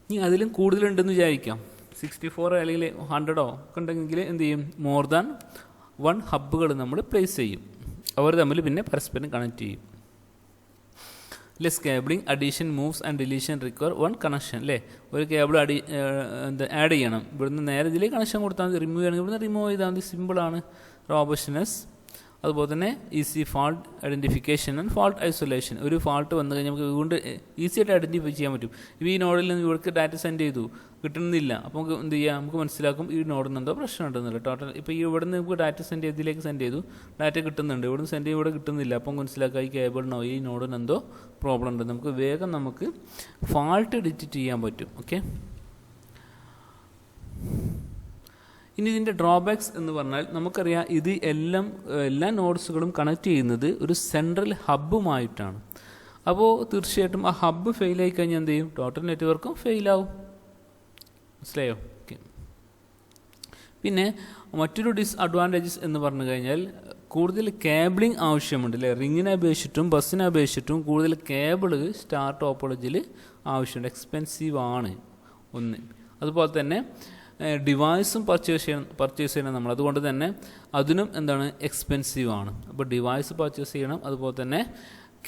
Speaker 1: ഇനി അതിലും കൂടുതലുണ്ടെന്ന് വിചാരിക്കാം, 64 അല്ലെങ്കിൽ 100 ഒക്കെ ഉണ്ടെങ്കിൽ എന്ത് ചെയ്യും, മോർ ദാൻ 1 ഹബ്ബുകൾ നമ്മൾ പ്ലേസ് ചെയ്യും. അവർ തമ്മിൽ പിന്നെ പരസ്പരം കണക്ട് ചെയ്യും. Less cabling addition moves and deletion require 1 connection അല്ലേ. ഒരു കേബിൾ ആഡ് ചെയ്യണം, ഇവിടുന്ന് നേരെ ഇതിലേക്ക് കണക്ഷൻ കൊടുത്താൽ മതി. റിമൂവ് ചെയ്യണമെങ്കിൽ ഇവിടുന്ന് റിമൂവ് ചെയ്താൽ മതി, സിമ്പിളാണ്. റോബസ്റ്റ്നെസ്, അതുപോലെ തന്നെ easy fault identification and fault isolation. ഒരു ഫാൾട്ട് വന്നു കഴിഞ്ഞാൽ നമുക്ക് വീണ്ടും ഈസി ആയിട്ട് ഐഡൻറ്റിഫൈ ചെയ്യാൻ പറ്റും. ഇപ്പോൾ ഈ നോഡിൽ നിന്ന് ഇവർക്ക് ഡാറ്റ സെൻഡ് ചെയ്തു, കിട്ടുന്നില്ല, അപ്പോൾ നമുക്ക് എന്ത് ചെയ്യാം, നമുക്ക് മനസ്സിലാക്കും ഈ നോഡിൽ എന്തോ പ്രശ്നം ഉണ്ടെന്നില്ല. ടോട്ടൽ ഇപ്പോൾ ഈ ഇവിടെ നിന്ന് നമുക്ക് ഡാറ്റ സെൻഡ് ചെയ്തതിലേക്ക് സെൻഡ് ചെയ്തു, ഡാറ്റ കിട്ടുന്നുണ്ട്, ഇവിടെ നിന്ന് സെൻഡ് ചെയ്ത് ഇവിടെ കിട്ടുന്നില്ല, അപ്പോൾ മനസ്സിലാക്കുക ഈ കേബിളിനോ ഈ നോഡിന് എന്തോ പ്രോബ്ലം ഉണ്ട്. നമുക്ക് വേഗം നമുക്ക് ഫാൾട്ട് ഡിറ്റക്റ്റ് ചെയ്യാൻ പറ്റും. ഓക്കെ, ഇനി ഇതിൻ്റെ ഡ്രോബാക്സ് എന്ന് പറഞ്ഞാൽ നമുക്കറിയാം ഇത് എല്ലാ നോഡ്സുകളും കണക്ട് ചെയ്യുന്നത് ഒരു സെൻട്രൽ ഹബ്ബുമായിട്ടാണ്. അപ്പോൾ തീർച്ചയായിട്ടും ആ ഹബ്ബ് ഫെയിലായി കഴിഞ്ഞാൽ എന്ത് ചെയ്യും, ടോട്ടൽ നെറ്റ്വർക്കും ഫെയിലാവും. മനസ്സിലായോ? ഓക്കെ, പിന്നെ മറ്റൊരു ഡിസ്അഡ്വാൻറ്റേജസ് എന്ന് പറഞ്ഞു കഴിഞ്ഞാൽ കൂടുതൽ കേബിളിംഗ് ആവശ്യമുണ്ട് അല്ലേ. റിങ്ങിനെ അപേക്ഷിച്ചിട്ടും ബസ്സിനെ അപേക്ഷിച്ചിട്ടും കൂടുതൽ കേബിൾ സ്റ്റാർ ടോപ്പോളജിയിൽ ആവശ്യമുണ്ട്, എക്സ്പെൻസീവ് ആണ് ഒന്ന്. അതുപോലെ തന്നെ ഡിവൈസും പർച്ചേസ് ചെയ്യണം നമ്മൾ, അതുകൊണ്ട് തന്നെ അതിനും എന്താണ് എക്സ്പെൻസീവ് ആണ്. അപ്പോൾ ഡിവൈസ് പർച്ചേസ് ചെയ്യണം, അതുപോലെ തന്നെ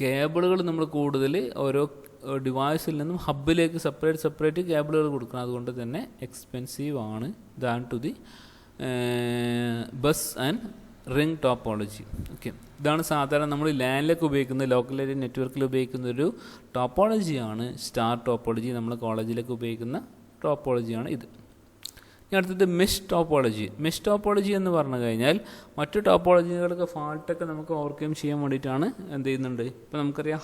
Speaker 1: കേബിളുകൾ നമ്മൾ കൂടുതൽ ഓരോ ഡിവൈസിൽ നിന്നും ഹബ്ബിലേക്ക് സെപ്പറേറ്റ് കേബിളുകൾ കൊടുക്കണം, അതുകൊണ്ട് തന്നെ എക്സ്പെൻസീവ് ആണ് than two the bus and ring topology. Okay, ഇതാണ് സാധാരണ നമ്മൾ ലാൻഡിലേക്ക് ഉപയോഗിക്കുന്ന ലോക്കൽ ഏരിയ നെറ്റ്വർക്കിൽ ഉപയോഗിക്കുന്ന ഒരു ടോപ്പോളജിയാണ് സ്റ്റാർ ടോപ്പോളജി. നമ്മൾ കോളേജിലേക്ക് ഉപയോഗിക്കുന്ന ടോപ്പോളജിയാണ് ഇത്. അടുത്തത് മെഷ് ടോപ്പോളജി എന്ന് പറഞ്ഞു കഴിഞ്ഞാൽ മറ്റു ടോപ്പോളജികൾക്ക് ഫാൾട്ടൊക്കെ നമുക്ക് ഓവർകം ചെയ്യാൻ വേണ്ടിയിട്ടാണ് എന്ത് ചെയ്യുന്നുണ്ട്. ഇപ്പോൾ നമുക്കറിയാം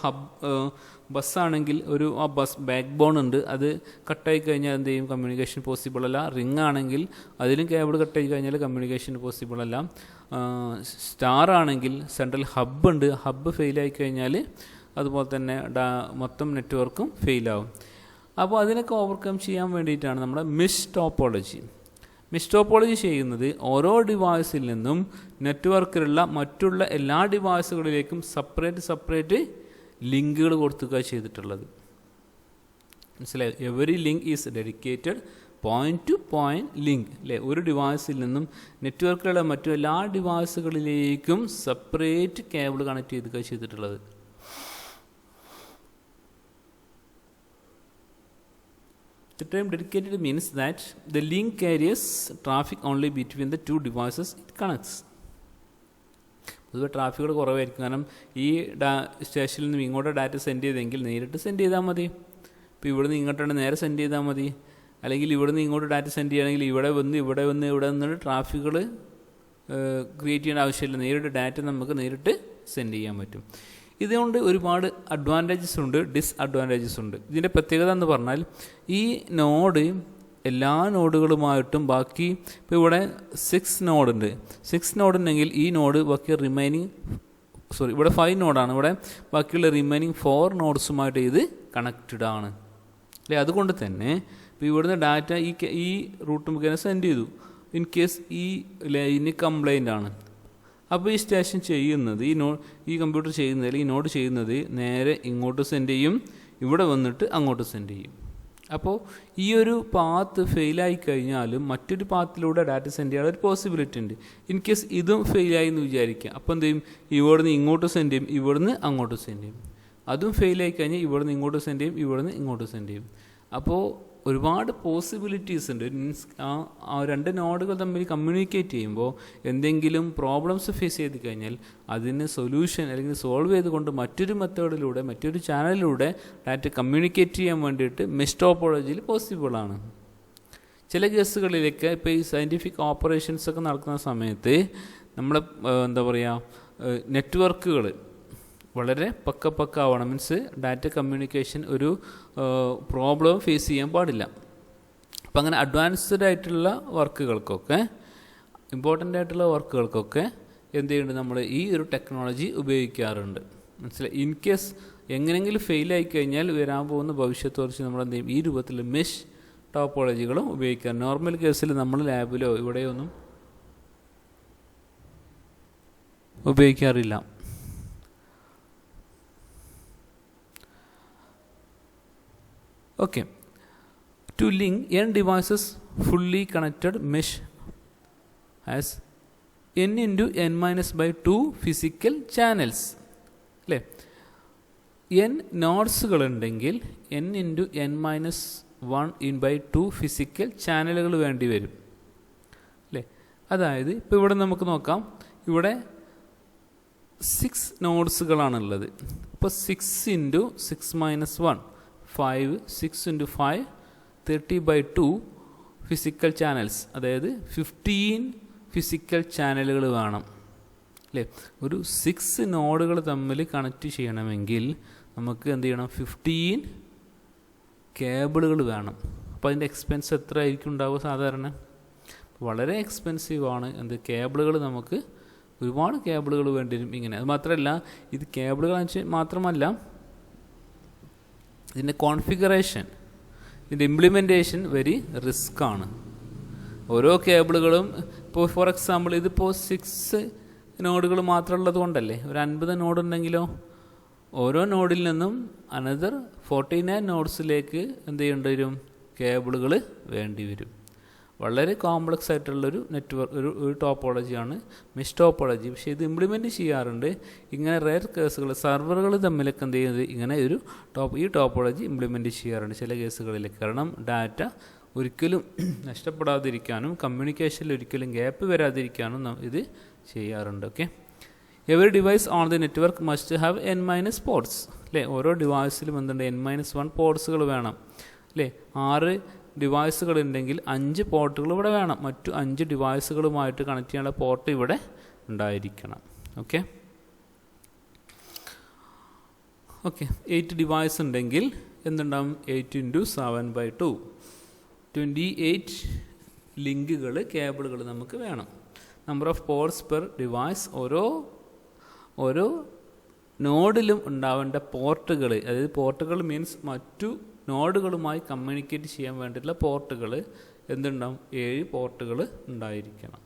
Speaker 1: ബസ്സാണെങ്കിൽ ആ ബസ് ബാക്ക് ബോൺ ഉണ്ട്, അത് കട്ടായി കഴിഞ്ഞാൽ എന്ത് ചെയ്യും, കമ്മ്യൂണിക്കേഷൻ പോസിബിൾ അല്ല. റിംഗ് ആണെങ്കിൽ അതിലും കേബിൾ കട്ടായി കഴിഞ്ഞാൽ കമ്മ്യൂണിക്കേഷൻ പോസിബിൾ അല്ല. സ്റ്റാർ ആണെങ്കിൽ സെൻട്രൽ ഹബ്ബ് ഉണ്ട്, ഹബ്ബ് ഫെയിലായി കഴിഞ്ഞാൽ അതുപോലെ തന്നെ മൊത്തം നെറ്റ്വർക്കും ഫെയിലാവും. അപ്പോൾ അതിനൊക്കെ ഓവർകം ചെയ്യാൻ വേണ്ടിയിട്ടാണ് നമ്മുടെ മെഷ് ടോപ്പോളജി ചെയ്യുന്നത്. ഓരോ ഡിവൈസിൽ നിന്നും നെറ്റ്വർക്കിലുള്ള മറ്റുള്ള എല്ലാ ഡിവൈസുകളിലേക്കും സെപ്പറേറ്റ് ലിങ്കുകൾ കൊടുക്കുക ചെയ്തിട്ടുള്ളത്. മനസ്സിലായി? Every link is dedicated point to point link അല്ലേ. ഒരു ഡിവൈസിൽ നിന്നും നെറ്റ്വർക്കിലുള്ള മറ്റു എല്ലാ ഡിവൈസുകളിലേക്കും സെപ്പറേറ്റ് കേബിൾ കണക്ട് ചെയ്തിട്ടുള്ളത്. The term dedicated means that the link carries traffic only between the two devices it connects. പൊതുവെ ട്രാഫിക്കുകൾ കുറവായിരിക്കും, കാരണം ഈ സ്റ്റേഷനിൽ നിന്ന് ഇങ്ങോട്ട് ഡാറ്റ സെൻഡ് ചെയ്തെങ്കിൽ നേരിട്ട് സെൻഡ് ചെയ്താൽ മതി. ഇപ്പോൾ ഇവിടുന്ന് ഇങ്ങോട്ടാണ് നേരെ സെൻഡ് ചെയ്താൽ മതി, അല്ലെങ്കിൽ ഇവിടുന്ന് ഇങ്ങോട്ട് ഡാറ്റ സെൻഡ് ചെയ്യുകയാണെങ്കിൽ ഇവിടെ വന്ന് ട്രാഫിക്കുകൾ ക്രിയേറ്റ് ചെയ്യേണ്ട ആവശ്യമില്ല. നേരിട്ട് ഡാറ്റ നമുക്ക് നേരിട്ട് സെൻഡ് ചെയ്യാൻ പറ്റും. ഇതുകൊണ്ട് ഒരുപാട് അഡ്വാൻറ്റേജസ് ഉണ്ട്, ഡിസ്അഡ്വാൻറ്റേജസ് ഉണ്ട്. ഇതിൻ്റെ പ്രത്യേകത എന്ന് പറഞ്ഞാൽ ഈ നോഡ് എല്ലാ നോഡുകളുമായിട്ടും ബാക്കി ഇപ്പോൾ ഇവിടെ 6 നോഡ് ഉണ്ടെങ്കിൽ ഈ നോഡ് ബാക്കി ഇവിടെ 5 നോഡാണ്, ഇവിടെ ബാക്കിയുള്ള റിമൈനിങ് 4 നോഡ്സുമായിട്ട് ഇത് കണക്റ്റഡ് ആണ് അല്ലേ. അതുകൊണ്ട് തന്നെ ഇപ്പോൾ ഇവിടുന്ന് ഡാറ്റ ഈ റൂട്ട് മുഖേന സെൻഡ് ചെയ്തു. ഇൻ കേസ് ഈ ലൈന് കംപ്ലൈൻ്റ് ആണ്, അപ്പോൾ ഈ സ്റ്റേഷൻ ചെയ്യുന്നത് ഈ കമ്പ്യൂട്ടർ ചെയ്യുന്നത് ഈ നോഡ് ചെയ്യുന്നത് നേരെ ഇങ്ങോട്ട് സെൻഡ് ചെയ്യും, ഇവിടെ വന്നിട്ട് അങ്ങോട്ട് സെൻഡ് ചെയ്യും. അപ്പോൾ ഈ ഒരു പാത്ത് ഫെയിലായി കഴിഞ്ഞാലും മറ്റൊരു പാത്തിലൂടെ ഡാറ്റ സെൻഡ് ചെയ്യാനുള്ള ഒരു പോസിബിലിറ്റി ഉണ്ട്. ഇൻ കേസ് ഇതും ഫെയിലായി എന്ന് വിചാരിക്കുക, അപ്പോൾ എന്ത് ചെയ്യും, ഇവിടുന്ന് ഇങ്ങോട്ട് സെൻഡ് ചെയ്യും, ഇവിടുന്ന് അങ്ങോട്ട് സെൻഡ് ചെയ്യും. അതും ഫെയിലായി കഴിഞ്ഞാൽ ഇവിടുന്ന് ഇങ്ങോട്ട് സെൻഡ് ചെയ്യും, ഇവിടുന്ന് ഇങ്ങോട്ട് സെൻഡ് ചെയ്യും. അപ്പോൾ ഒരുപാട് പോസിബിലിറ്റീസ് ഉണ്ട്. മീൻസ് ആ 2 നോഡുകൾ തമ്മിൽ കമ്മ്യൂണിക്കേറ്റ് ചെയ്യുമ്പോൾ എന്തെങ്കിലും പ്രോബ്ലംസ് ഫേസ് ചെയ്ത് കഴിഞ്ഞാൽ അതിന് സൊല്യൂഷൻ അല്ലെങ്കിൽ സോൾവ് ചെയ്തുകൊണ്ട് മറ്റൊരു മെത്തേഡിലൂടെ മറ്റൊരു ചാനലിലൂടെ ഡാറ്റ കമ്മ്യൂണിക്കേറ്റ് ചെയ്യാൻ വേണ്ടിയിട്ട് മെഷ് ടോപ്പോളജിയിൽ പോസിബിളാണ്. ചില കേസുകളിലേക്ക് ഇപ്പോൾ ഈ സയൻറ്റിഫിക് ഓപ്പറേഷൻസ് ഒക്കെ നടക്കുന്ന സമയത്ത് നമ്മളെ നെറ്റ്വർക്കുകൾ വളരെ പക്ക ആവണം. മീൻസ് ഡാറ്റ കമ്മ്യൂണിക്കേഷൻ ഒരു പ്രോബ്ലം ഫേസ് ചെയ്യാൻ പാടില്ല. അപ്പം അങ്ങനെ അഡ്വാൻസ്ഡ് ആയിട്ടുള്ള വർക്കുകൾക്കൊക്കെ, ഇമ്പോർട്ടൻ്റ് ആയിട്ടുള്ള വർക്കുകൾക്കൊക്കെ എന്ത് ചെയ്യുന്നുണ്ട്, നമ്മൾ ഈ ഒരു ടെക്നോളജി ഉപയോഗിക്കാറുണ്ട്. മനസ്സിലായി? ഇൻ കേസ് എങ്ങനെയെങ്കിലും ഫെയിലായി കഴിഞ്ഞാൽ വരാൻ പോകുന്ന ഭവിഷ്യത്തെക്കുറിച്ച് നമ്മൾ എന്ത് ചെയ്യും, ഈ രൂപത്തിൽ മെഷ് ടോപ്പോളജികളും ഉപയോഗിക്കാം. നോർമൽ കേസിൽ നമ്മൾ ലാബിലോ ഇവിടെയൊന്നും ഉപയോഗിക്കാറില്ല. Okay. To link n devices fully connected mesh has n into n minus by 2 physical channels. അല്ലേ? n നോഡ്സുകളുണ്ടെങ്കിൽ n into n minus 1 in by 2 physical ചാനലുകൾ വേണ്ടി വരും. അല്ലേ? അതായത് ഇപ്പോൾ ഇവിടെ നമുക്ക് നോക്കാം, ഇവിടെ 6 നോഡ്സുകളാണുള്ളത്. ഇപ്പോൾ 6 into 6 minus 1 5, 6 into 5 30/2 physical channels, അതായത് 15 ഫിസിക്കൽ ചാനലുകൾ വേണം. അല്ലേ? ഒരു 6 നോഡുകൾ തമ്മിൽ കണക്ട് ചെയ്യണമെങ്കിൽ നമുക്ക് എന്ത് ചെയ്യണം, 15 കേബിളുകൾ വേണം. അപ്പോൾ അതിൻ്റെ എക്സ്പെൻസ് എത്ര ആയിരിക്കും ഉണ്ടാവുക? സാധാരണ വളരെ എക്സ്പെൻസീവാണ്. എന്ത് കേബിളുകൾ, നമുക്ക് ഒരുപാട് കേബിളുകൾ വേണ്ടി വരും. ഇങ്ങനെ അത് മാത്രമല്ല, ഇത് കേബിളുകൾ മാത്രമല്ല, ഇതിൻ്റെ കോൺഫിഗറേഷൻ, ഇതിൻ്റെ ഇംപ്ലിമെൻറ്റേഷൻ വെരി റിസ്ക് ആണ്. ഓരോ കേബിളുകളും ഇപ്പോൾ ഫോർ എക്സാമ്പിൾ ഇതിപ്പോൾ 6 നോഡുകൾ മാത്രമുള്ളത് കൊണ്ടല്ലേ, ഒരു 50 നോഡ് ഉണ്ടെങ്കിലോ ഓരോ നോഡിൽ നിന്നും അനദർ 49 നോഡ്സിലേക്ക് എന്ത് ചെയ്യേണ്ടി വരും, കേബിളുകൾ വേണ്ടി വരും. വളരെ കോംപ്ലക്സ് ആയിട്ടുള്ളൊരു നെറ്റ്വർക്ക്, ഒരു ടോപ്പോളജിയാണ് മെഷ് ടോപ്പോളജി. പക്ഷേ ഇത് ഇംപ്ലിമെൻറ്റ് ചെയ്യാറുണ്ട്. ഇങ്ങനെ റെയർ കേസുകൾ, സെർവറുകൾ തമ്മിലൊക്കെ എന്ത് ചെയ്യുന്നത്, ഇങ്ങനെ ഒരു ഈ ടോപ്പോളജി ഇംപ്ലിമെൻറ്റ് ചെയ്യാറുണ്ട് ചില കേസുകളിൽ. കാരണം ഡാറ്റ ഒരിക്കലും നഷ്ടപ്പെടാതിരിക്കാനും കമ്മ്യൂണിക്കേഷനിൽ ഒരിക്കലും ഗ്യാപ്പ് വരാതിരിക്കാനും ഇത് ചെയ്യാറുണ്ട്. Okay. Every device on the network must have n- ports. അല്ലേ? ഓരോ ഡിവൈസിലും എന്തുണ്ട്, n-1 പോർട്സുകൾ വേണം. അല്ലേ? 6 ഡിവൈസുകൾ ഉണ്ടെങ്കിൽ 5 പോർട്ടുകൾ ഇവിടെ വേണം. മറ്റു 5 ഡിവൈസുകളുമായിട്ട് കണക്ട് ചെയ്യാനുള്ള പോർട്ട് ഇവിടെ ഉണ്ടായിരിക്കണം. ഓക്കെ. 8 ഡിവൈസ് ഉണ്ടെങ്കിൽ എന്തുണ്ടാവും, 8 into 7/2 28 ലിങ്കുകൾ, കേബിളുകൾ നമുക്ക് വേണം. Number of ports per device, ഓരോ നോഡിലും ഉണ്ടാവേണ്ട പോർട്ടുകൾ, അതായത് പോർട്ടുകൾ മീൻസ് മറ്റു നോഡുകളുമായി കമ്മ്യൂണിക്കേറ്റ് ചെയ്യാൻ വേണ്ടിയിട്ടുള്ള പോർട്ടുകൾ എന്തുണ്ടാവും, 7 പോർട്ടുകൾ ഉണ്ടായിരിക്കണം.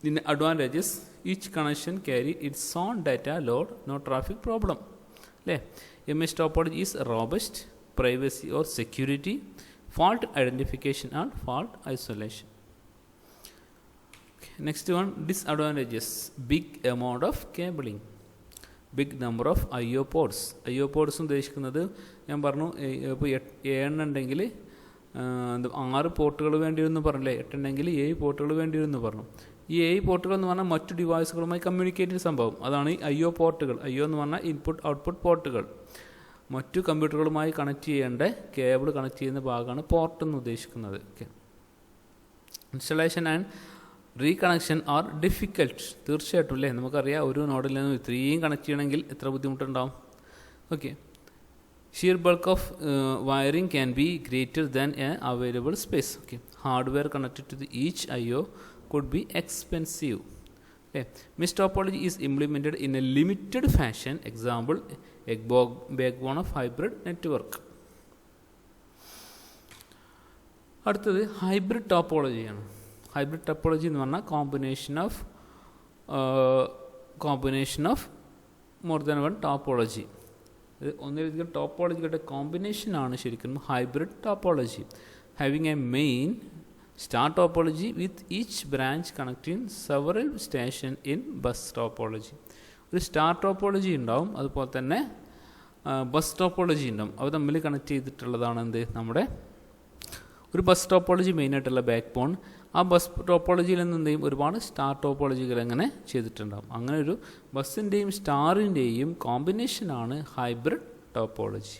Speaker 1: ഇതിൻ്റെ advantages, each connection carry its own data load, no traffic problem. അല്ലേ? Mesh topology is robust, privacy or security, fault identification and fault isolation. Next one, disadvantages, big amount of cabling, big number of IO ports. IO ports ഉദ്ദേശിക്കുന്നത് ഞാൻ പറഞ്ഞു, ഇപ്പോൾ 7 ഉണ്ടെങ്കിൽ 6 പോർട്ടുകൾ വേണ്ടി വരുമെന്ന് പറഞ്ഞില്ലേ, 8 ഉണ്ടെങ്കിൽ 7 പോർട്ടുകൾ വേണ്ടി വരുമെന്ന് പറഞ്ഞു. ഈ 7 പോർട്ടുകൾ എന്ന് പറഞ്ഞാൽ മറ്റു ഡിവൈസുകളുമായി കമ്മ്യൂണിക്കേറ്റ് ചെയ്യുന്ന സംഭവം, അതാണ് ഈ IO പോർട്ടുകൾ. IO എന്ന് പറഞ്ഞാൽ ഇൻപുട്ട് ഔട്ട്പുട്ട് പോർട്ടുകൾ. മറ്റു കമ്പ്യൂട്ടറുകളുമായി കണക്ട് ചെയ്യേണ്ട കേബിൾ കണക്ട് ചെയ്യുന്ന ഭാഗമാണ് പോർട്ട് എന്ന് ഉദ്ദേശിക്കുന്നത്. Okay. Installation and reconnection R difficult. തീർച്ചയായിട്ടും അല്ലേ, നമുക്കറിയാം ഒരു നോഡിൽ നിന്നും ഇത്രയും കണക്ട് ചെയ്യണമെങ്കിൽ എത്ര ബുദ്ധിമുട്ടുണ്ടാവും. Okay. Sheer bulk of wiring can be greater than a available space. Okay. Hardware connected to the each IO could be expensive. Okay. Mesh topology is implemented in a limited fashion. Example, a backbone of hybrid network. അടുത്തത് hybrid ടോപ്പോളജിയാണ്. Hybrid topology എന്ന് പറഞ്ഞാൽ combination of more than one topology. ഇത് ഒന്നിലധികം ടോപ്പോളജികളുടെ കോമ്പിനേഷനാണ് ശരിക്കും hybrid topology. Having A main star topology with each branch connecting several station in bus topology. ഒരു star topology ഉണ്ടാവും, അതുപോലെ തന്നെ ബസ് ടോപ്പോളജി ഉണ്ടാവും. അവ തമ്മിൽ കണക്ട് ചെയ്തിട്ടുള്ളതാണ് എന്ത്, നമ്മുടെ ഒരു ബസ് ടോപ്പോളജി മെയിനായിട്ടുള്ള ബാക്ക് ബോൺ. ആ ബസ് ടോപ്പോളജിയിൽ നിന്ന് എന്ത് ചെയ്യും, ഒരുപാട് സ്റ്റാർ ടോപ്പോളജികൾ അങ്ങനെ ചെയ്തിട്ടുണ്ടാകും. അങ്ങനെ ഒരു ബസ്സിൻ്റെയും സ്റ്റാറിൻ്റെയും കോമ്പിനേഷനാണ് ഹൈബ്രിഡ് ടോപ്പോളജി.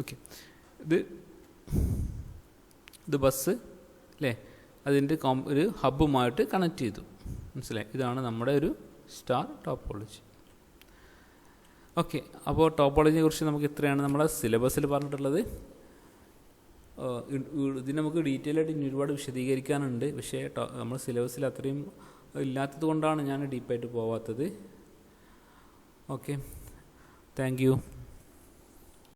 Speaker 1: ഓക്കെ. ഇത് ബസ് അല്ലേ, അതിൻ്റെ ഒരു ഹബ്ബുമായിട്ട് കണക്ട് ചെയ്തു. മനസ്സിലായി? ഇതാണ് നമ്മുടെ ഒരു സ്റ്റാർ ടോപ്പോളജി. ഓക്കെ, അപ്പോൾ ടോപ്പോളജിയെ കുറിച്ച് നമുക്ക് ഇത്രയാണ് നമ്മളെ സിലബസിൽ പറഞ്ഞിട്ടുള്ളത്. ഇതിന് നമുക്ക് ഡീറ്റെയിൽ ആയിട്ട് ഇനി ഒരുപാട് വിശദീകരിക്കാനുണ്ട്. പക്ഷേ നമ്മൾ സിലബസിൽ അത്രയും ഇല്ലാത്തത് കൊണ്ടാണ് ഞാൻ ഡീപ്പായിട്ട് പോവാത്തത്. Okay, thank U.